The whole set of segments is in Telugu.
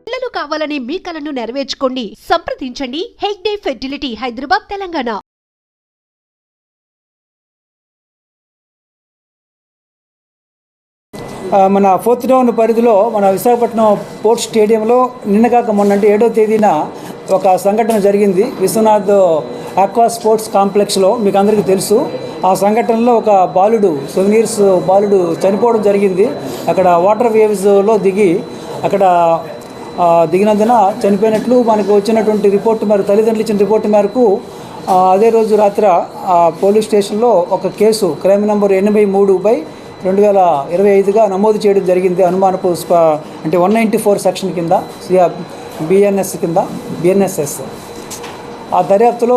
పిల్లలు కావాలని మీ కలను నెరవేర్చుకోండి. సంప్రదించండి హెగ్డే ఫెర్టిలిటీ, హైదరాబాద్, తెలంగాణ. మన 4th టౌన్ పరిధిలో మన విశాఖపట్నం పోర్ట్ స్టేడియంలో నిన్నగాక మొన్నంటే 7వ తేదీన ఒక సంఘటన జరిగింది. విశ్వనాథ్ ఆక్వా స్పోర్ట్స్ కాంప్లెక్స్లో, మీకు అందరికీ తెలుసు. ఆ సంఘటనలో ఒక బాలుడు 7 years బాలుడు చనిపోవడం జరిగింది. అక్కడ వాటర్ వేవ్స్లో దిగి అక్కడ దిగినందున చనిపోయినట్లు మనకు వచ్చినటువంటి రిపోర్ట్ మేరకు, తల్లిదండ్రులు ఇచ్చిన రిపోర్ట్ మేరకు అదే రోజు రాత్రి పోలీస్ స్టేషన్లో ఒక కేసు క్రైమ్ నెంబర్ 83/2025గా నమోదు చేయడం జరిగింది. అనుమానపు అంటే 194 సెక్షన్ కింద, బిఎన్ఎస్ఎస్. ఆ దర్యాప్తులో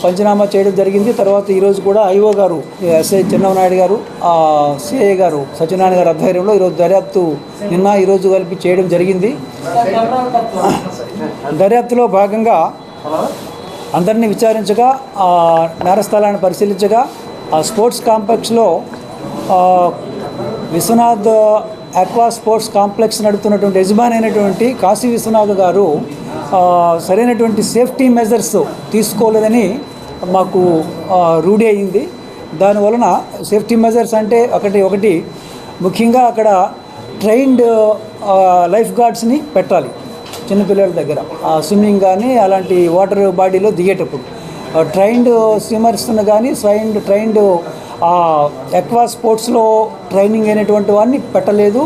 పంచనామా చేయడం జరిగింది. తర్వాత ఈరోజు కూడా ఐఓ గారు, ఎస్ఐ చిన్నవనాయుడు గారు, సిఐ గారు సత్యనారాయణ గారి ఆధ్వర్యంలో ఈరోజు దర్యాప్తు నిన్న ఈరోజు కలిపి చేయడం జరిగింది. దర్యాప్తులో భాగంగా అందరినీ విచారించగా, నేరస్థలాన్ని పరిశీలించగా, ఆ స్పోర్ట్స్ కాంప్లెక్స్లో విశ్వనాథ్ ఆక్వా స్పోర్ట్స్ కాంప్లెక్స్ నడుపుతున్నటువంటి యజమాని అయినటువంటి కాశీ విశ్వనాథ్ గారు సరైనటువంటి సేఫ్టీ మెజర్స్ తీసుకోలేదని మాకు రూఢి అయింది. దానివలన సేఫ్టీ మెజర్స్ అంటే ఒకటి ముఖ్యంగా అక్కడ ట్రైన్డ్ లైఫ్ గార్డ్స్ని పెట్టాలి చిన్నపిల్లల దగ్గర, స్విమ్మింగ్ కానీ అలాంటి వాటర్ బాడీలో దిగేటప్పుడు. ట్రైన్డ్ స్విమ్మర్స్ను కానీ ట్రైన్డ్ ఆక్వా స్పోర్ట్స్లో ట్రైనింగ్ అయినటువంటి వాడిని పెట్టలేదు.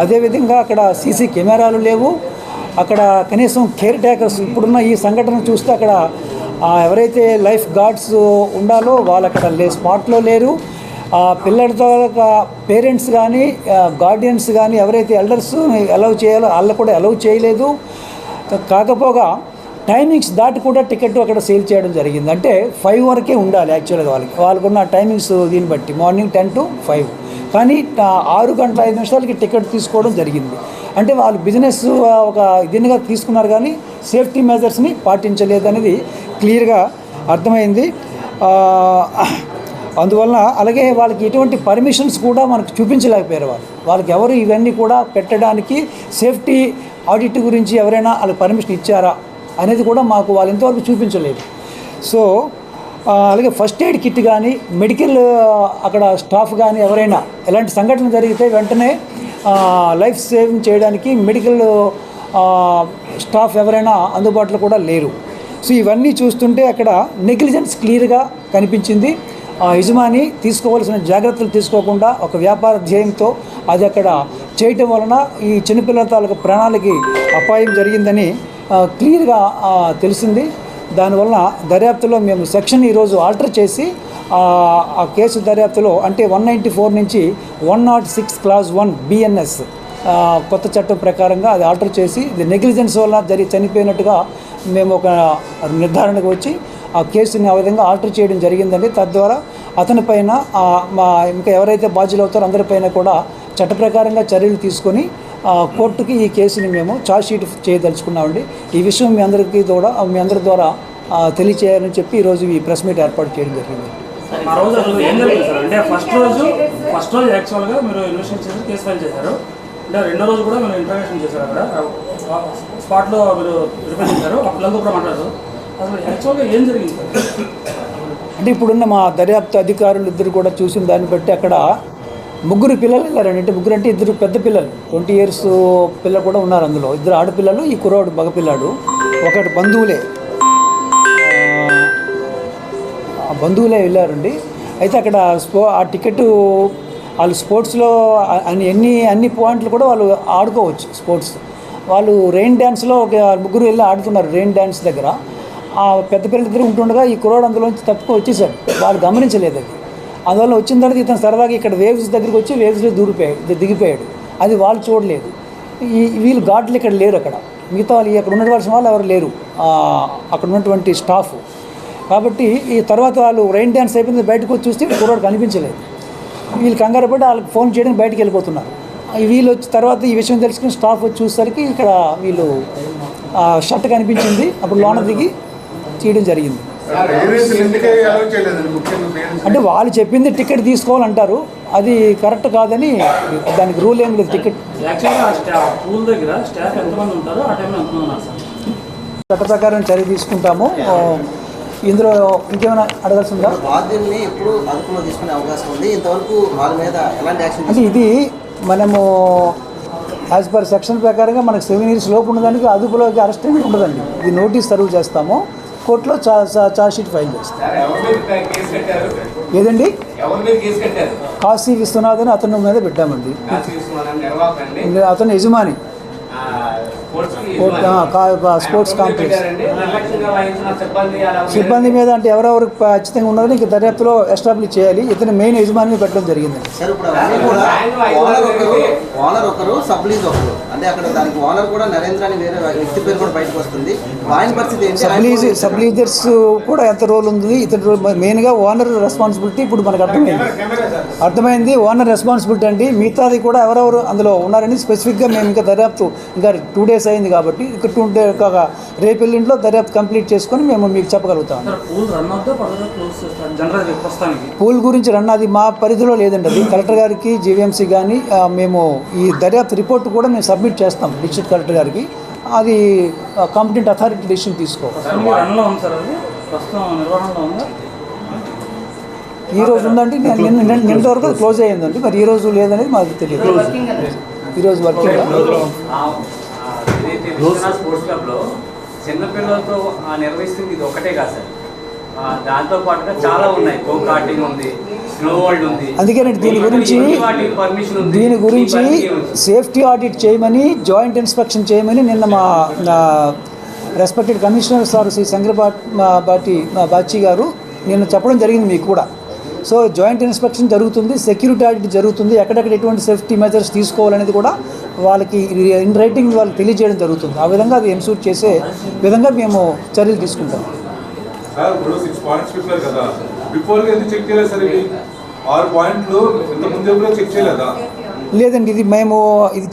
అదేవిధంగా అక్కడ సీసీ కెమెరాలు లేవు. అక్కడ కనీసం కేర్ టేకర్స్, ఇప్పుడున్న ఈ సంఘటన చూస్తే అక్కడ ఎవరైతే లైఫ్ గార్డ్స్ ఉండాలో వాళ్ళు అక్కడ స్పాట్లో లేరు. పిల్లలతో పేరెంట్స్ కానీ గార్డియన్స్ కానీ ఎవరైతే ఎల్డర్స్ అలౌ చేయాలో వాళ్ళు కూడా అలౌ చేయలేదు. కాకపోగా టైమింగ్స్ దాటి కూడా టికెట్ అక్కడ సేల్ చేయడం జరిగింది. అంటే 5 వరకే ఉండాలి యాక్చువల్గా వాళ్ళకున్న టైమింగ్స్ దీన్ని బట్టి, మార్నింగ్ 10 to 5. కానీ 6:05 టికెట్ తీసుకోవడం జరిగింది. అంటే వాళ్ళు బిజినెస్ ఒక దీనిగా తీసుకున్నారు కానీ సేఫ్టీ మెజర్స్ని పాటించలేదు అనేది క్లియర్గా అర్థమైంది. అందువలన అలాగే వాళ్ళకి ఎటువంటి పర్మిషన్స్ కూడా మనకు చూపించలేకపోయారు. వాళ్ళకి ఎవరు ఇవన్నీ కూడా పెట్టడానికి సేఫ్టీ ఆడిట్ గురించి ఎవరైనా వాళ్ళకి పర్మిషన్ ఇచ్చారా అనేది కూడా మాకు వాళ్ళు ఇంతవరకు చూపించలేదు. సో అలాగే ఫస్ట్ ఎయిడ్ కిట్ కానీ, మెడికల్ అక్కడ స్టాఫ్ కానీ ఎవరైనా ఎలాంటి సంఘటన జరిగితే వెంటనే లైఫ్ సేవింగ్ చేయడానికి మెడికల్ స్టాఫ్ ఎవరైనా అందుబాటులో కూడా లేరు. సో ఇవన్నీ చూస్తుంటే అక్కడ నెగ్లిజెన్స్ క్లియర్గా కనిపించింది. యజమాని తీసుకోవాల్సిన జాగ్రత్తలు తీసుకోకుండా ఒక వ్యాపార ధ్యేయంతో అది అక్కడ చేయటం వలన ఈ చిన్నపిల్లల తాలూకు ప్రాణాలకి అపాయం జరిగిందని క్లియర్గా తెలిసింది. దానివల్ల దర్యాప్తులో మేము సెక్షన్ ఈరోజు ఆల్టర్ చేసి ఆ కేసు దర్యాప్తులో అంటే 194 నుంచి 106 Clause 1 BNS కొత్త చట్టం ప్రకారంగా అది ఆల్టర్ చేసి ఇది నెగ్లిజెన్స్ వల్ల చనిపోయినట్టుగా మేము ఒక నిర్ధారణకు వచ్చి ఆ కేసుని ఆ విధంగా ఆల్టర్ చేయడం జరిగిందండి. తద్వారా అతనిపైన ఇంకా ఎవరైతే బాధ్యులు అవుతారో అందరిపైన కూడా చట్ట ప్రకారంగా చర్యలు తీసుకొని కోర్టుకి ఈ కేసుని మేము ఛార్జ్ షీట్ చేయదలుచుకున్నామండి. ఈ విషయం మీ అందరి ద్వారా తెలియచేయాలని చెప్పి ఈరోజు ఈ ప్రెస్ మీట్ ఏర్పాటు చేయడం జరిగింది. ఆ రోజు అసలు ఏం జరిగింది సార్? అంటే ఫస్ట్ రోజు యాక్చువల్గా మీరు ఇన్వెస్టిగేషన్ చేసి కేసు ఫైల్ చేశారు. అంటే రెండో రోజు కూడా మీరు ఇంటర్వ్యూషన్ చేశారు. అక్కడ స్పాట్లో మీరు రిఫర్ చేశారు. ఆ పిల్లలతో కూడా మాట్లాడారు. అసలు యాక్చువల్గా ఏం జరిగింది సార్? అంటే ఇప్పుడున్న మా దర్యాప్తు అధికారులు ఇద్దరు కూడా చూసిన దాన్ని బట్టి అక్కడ 3 పిల్లలు వెళ్ళారండి. అంటే 3 అంటే 2 పెద్ద పిల్లలు, 20 years పిల్లలు కూడా ఉన్నారు. అందులో 2 ఆడపిల్లలు, ఈ కుర్రాడు మగపిల్లాడు. ఒకటి బంధువులే వెళ్ళారండి. అయితే అక్కడ ఆ టికెట్ వాళ్ళు స్పోర్ట్స్లో అన్ని పాయింట్లు కూడా వాళ్ళు ఆడుకోవచ్చు. స్పోర్ట్స్ వాళ్ళు రెయిన్ డ్యాన్స్లో ఒక 3 వెళ్ళి ఆడుతున్నారు. రెయిన్ డ్యాన్స్ దగ్గర ఆ పెద్ద పిల్లల దగ్గర ఉంటుండగా ఈ కుర్రాడు అందులోంచి తప్పుకో వచ్చేసాడు. వాళ్ళు గమనించలేదు అది. అందువల్ల వచ్చిన తర్వాత ఇతను సరదాగా ఇక్కడ వేవ్స్ దగ్గరికి వచ్చి వేవ్స్లో దిగిపోయాడు. అది వాళ్ళు చూడలేదు. వీళ్ళు గార్డులు ఇక్కడ లేరు. అక్కడ మిగతా వాళ్ళు అక్కడ ఉండవలసిన వాళ్ళు ఎవరు లేరు అక్కడ ఉన్నటువంటి స్టాఫ్. కాబట్టి ఈ తర్వాత వాళ్ళు రెయిన్ డ్యాన్స్ అయిపోయింది, బయటకు వచ్చి చూస్తే కుర్రాడు కనిపించలేదు. వీళ్ళు కంగారు పడి వాళ్ళకి ఫోన్ చేయడానికి బయటకు వెళ్ళిపోతున్నారు. వీళ్ళు వచ్చి తర్వాత ఈ విషయం తెలుసుకుని స్టాఫ్ వచ్చి చూసేసరికి ఇక్కడ వీళ్ళు షర్ట్ కనిపించింది. అప్పుడు లోన దిగి చేయడం జరిగింది. అంటే వాళ్ళు చెప్పింది టికెట్ తీసుకోవాలంటారు, అది కరెక్ట్ కాదని దానికి రూల్ ఏం లేదు. టికెట్ యాక్చువల్గా పూల్ దగ్గర స్టాఫ్ ఎంతమంది ఉంటారో ఆ టైంలో ఎంతమంది ఉన్నారు సార్? చట్ట ప్రకారం చర్య తీసుకుంటాము. ఇందులో ఇంకేమైనా అడగాల్సిందా? బాధ్యుల్ని ఎప్పుడు అదుపులో తీసుకునే అవకాశం ఉంది, ఇంతవరకు వాళ్ళ మీద ఎలాంటి యాక్షన్ అంటే ఇది మనము యాజ్ పర్ సెక్షన్ ప్రకారంగా మనకు 7 years లోపు ఉన్నదానికి అదుపులోకి అరెస్ట్ అనేది ఉండదండి. ఇది నోటీస్ సర్వ్ చేస్తాము, కోర్టులో ఛార్జ్ షీట్ ఫైల్ చేస్తాం. ఏదండి కాశీ విశ్వనాథ్ అని అతని మీద పెట్టామండి. అతను యజమాని స్పోర్ట్స్ కాంప్లెక్స్. సిబ్బంది మీద అంటే ఎవరెవరు ఖచ్చితంగా ఉన్నదని ఇంక దర్యాప్తులో ఎస్టాబ్లిష్ చేయాలి. ఇతను మెయిన్ యజమానిని పెట్టడం జరిగింది. సార్ ఇప్పుడు ఓనర్ ఒకరు సబ్ లీజ్ ఒకరు, అంటే అక్కడ దానికి ఓనర్ కూడా నరేంద్ర అని వేరే వ్యక్తి పేరు కూడా బయటకు వస్తుంది. ఆయన పరిస్థితి ఏంటి? సబ్ లీజర్స్ కూడా ఎంత రోల్ ఉంది? ఇతని రోల్ మెయిన్గా ఓనర్ రెస్పాన్సిబిలిటీ ఇప్పుడు మనకు అర్థమైంది. ఓనర్ రెస్పాన్సిబిలిటీ అండి. మిగతాది కూడా ఎవరెవరు అందులో ఉన్నారని స్పెసిఫిక్గా మేము ఇంకా దర్యాప్తు ఇంకా 2 days అయింది కాబట్టి ఇక 2 days రేపు ఎల్లుండిలో దర్యాప్తు కంప్లీట్ చేసుకొని మేము మీకు చెప్పగలుగుతాం. పూల్ గురించి రన్ అది మా పరిధిలో లేదండి. అది కలెక్టర్ గారికి జీవీఎంసీ కానీ మేము ఈ దర్యాప్తు రిపోర్ట్ కూడా మేము సబ్మిట్ చేస్తాం డిస్ట్రిక్ట్ కలెక్టర్ గారికి. అది కాంపిటెంట్ అథారిటీ డెసిషన్ తీసుకోవాలి. ఈ రోజు ఉందండి, నిన్న వరకు క్లోజ్ అయ్యిందండి. మరి ఈ రోజు లేదనేది మాకు తెలియదు. ఈరోజు వర్కింగ్ స్పోర్ట్స్ క్లబ్లో చిన్నపిల్లలతో నిర్వహిస్తుంది ఇది ఒకటే కాదు సార్, దాంతో పాటుగా చాలా ఉన్నాయి. గో కార్టింగ్ ఉంది, స్నో వరల్డ్ ఉంది. అందుకేనండి దీని గురించి సేఫ్టీ ఆడిట్ చేయమని, జాయింట్ ఇన్స్పెక్షన్ చేయమని నిన్న మా respected commissioner sir Shri Bachi గారు నిన్న చెప్పడం జరిగింది మీకు కూడా. సో జాయింట్ ఇన్స్పెక్షన్ జరుగుతుంది, సెక్యూరిటీ ఆడిట్ జరుగుతుంది, ఎక్కడెక్కడ ఎటువంటి సేఫ్టీ మెజర్స్ తీసుకోవాలనేది కూడా వాళ్ళకి ఇన్ రైటింగ్ వాళ్ళకి తెలియజేయడం జరుగుతుంది. ఆ విధంగా అది ఎన్సూర్ చేసే విధంగా మేము చర్యలు తీసుకుంటాం. లేదండి, ఇది మేము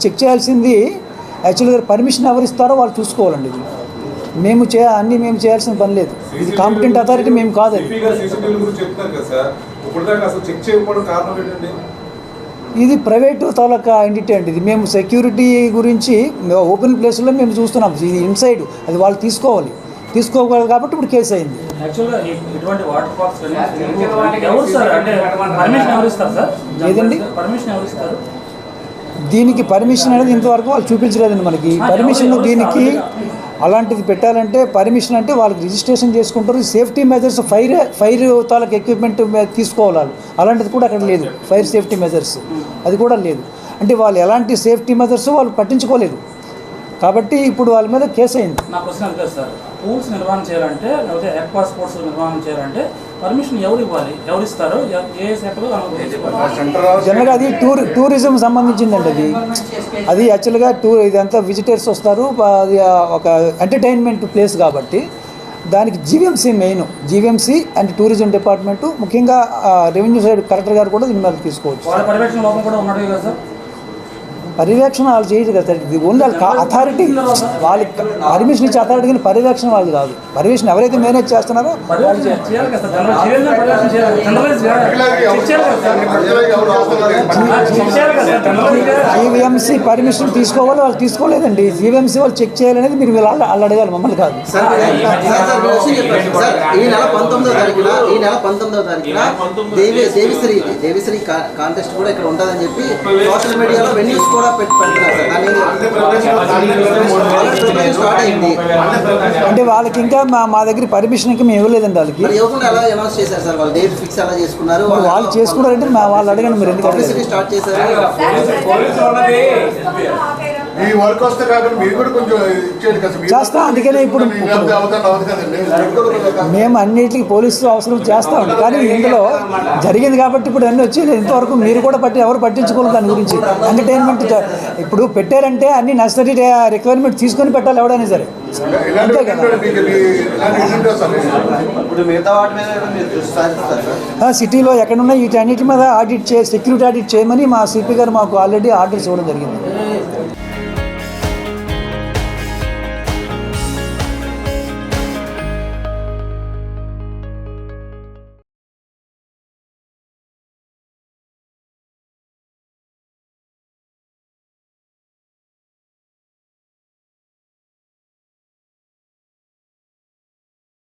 చెక్ చేయాల్సింది యాక్చువల్గా పర్మిషన్ ఎవరు ఇస్తారో వాళ్ళు చూసుకోవాలండి. ఇది మేము మేము చేయాల్సిన పని లేదు. ఇది కాంపిటెంట్ అథారిటీ మేము కాదండి. ఇది ప్రైవేట్ తాలూకా ఎంటిటీ అండి. ఇది మేము సెక్యూరిటీ గురించి ఓపెన్ ప్లేస్లో మేము చూస్తున్నాం. ఇది ఇన్సైడ్, అది వాళ్ళు తీసుకోవాలి కాబట్టి ఇప్పుడు కేసు అయింది. లేదండి, దీనికి పర్మిషన్ అనేది ఇంతవరకు వాళ్ళు చూపించలేదండి మనకి. పర్మిషన్ దీనికి అలాంటిది పెట్టాలంటే పర్మిషన్ అంటే వాళ్ళకి రిజిస్ట్రేషన్ చేసుకుంటారు. సేఫ్టీ మెజర్స్ ఫైర్ తాలూకు ఎక్విప్మెంట్ తీసుకోవాలి. అలాంటిది కూడా అక్కడ లేదు. ఫైర్ సేఫ్టీ మెజర్స్ అది కూడా లేదు. అంటే వాళ్ళు ఎలాంటి సేఫ్టీ మెజర్స్ వాళ్ళు పట్టించుకోలేదు కాబట్టి ఇప్పుడు వాళ్ళ మీద కేసు అయింది. నా క్వశ్చన్ అది కాదు సార్, పూల్స్ నిర్వహణ చేయాలంటే లేకపోతే ఎక్వా స్పోర్ట్స్ నిర్వహణ చేయాలంటే పర్మిషన్ ఎవరు ఇవ్వాలి, ఎవరు ఇస్తారు, ఏ శాఖలో? జనరల్గా అది టూరిజం సంబంధించిందండి. అది యాక్చువల్గా ఇదంతా విజిటర్స్ వస్తారు, అది ఒక ఎంటర్టైన్మెంట్ ప్లేస్ కాబట్టి దానికి GVMC main. GVMC and tourism department, ముఖ్యంగా రెవెన్యూ సైడ్ కలెక్టర్ గారు కూడా దీని మీద తీసుకోవచ్చు. పర్యవేక్షణ లోపం కూడా ఉన్నది కదా సార్? పర్యవేక్షణ వాళ్ళు చేయదు కదా సార్. ఇది ఓన్లీ అథారిటీ, వాళ్ళకి పర్మిషన్ ఇచ్చే అథారిటీ కానీ పర్యవేక్షణ వాళ్ళు కాదు. పర్యవేక్షణ ఎవరైతే మేనేజ్ చేస్తున్నారో జీవీఎంసీ పర్మిషన్ తీసుకోవాలి, వాళ్ళు తీసుకోలేదండి. జీవీఎంసీ వాళ్ళు చెక్ చేయాలనేది మీరు వాళ్ళు అడగాలి, మమ్మల్ని కాదు. ఈ నెల 19వ తారీఖున దేవిశ్రీ కాంటెస్ట్ కూడా ఇక్కడ ఉంటుందని చెప్పి సోషల్ మీడియాలో వెన్యూస్ కూడా అంటే వాళ్ళకి ఇంకా మా దగ్గర పర్మిషన్ ఇంకా మేము ఇవ్వలేదండి. వాళ్ళకి వాళ్ళు చేసుకున్నారంటే వాళ్ళు అడగండి మీరు ఎందుకంటే స్టార్ట్ చేశారు. చేస్తాం. అందుకనే ఇప్పుడు మేము అన్నిటికీ పోలీసు అవసరం చేస్తామండి. కానీ ఇందులో జరిగింది కాబట్టి ఇప్పుడు అన్నీ వచ్చి ఇంతవరకు మీరు కూడా ఎవరు పట్టించుకోలేదు దాని గురించి. ఎంటర్టైన్మెంట్ ఇప్పుడు పెట్టారంటే అన్ని నెసరీ రిక్వైర్మెంట్ తీసుకొని పెట్టాలి ఎవడైనా సరే, అంతే కదా. సిటీలో ఎక్కడున్నా వీటన్నిటి మీద ఆడిట్ సెక్యూరిటీ ఆడిట్ చేయమని మా సిపి గారు మాకు ఆల్రెడీ ఆర్డర్స్ ఇవ్వడం జరిగింది.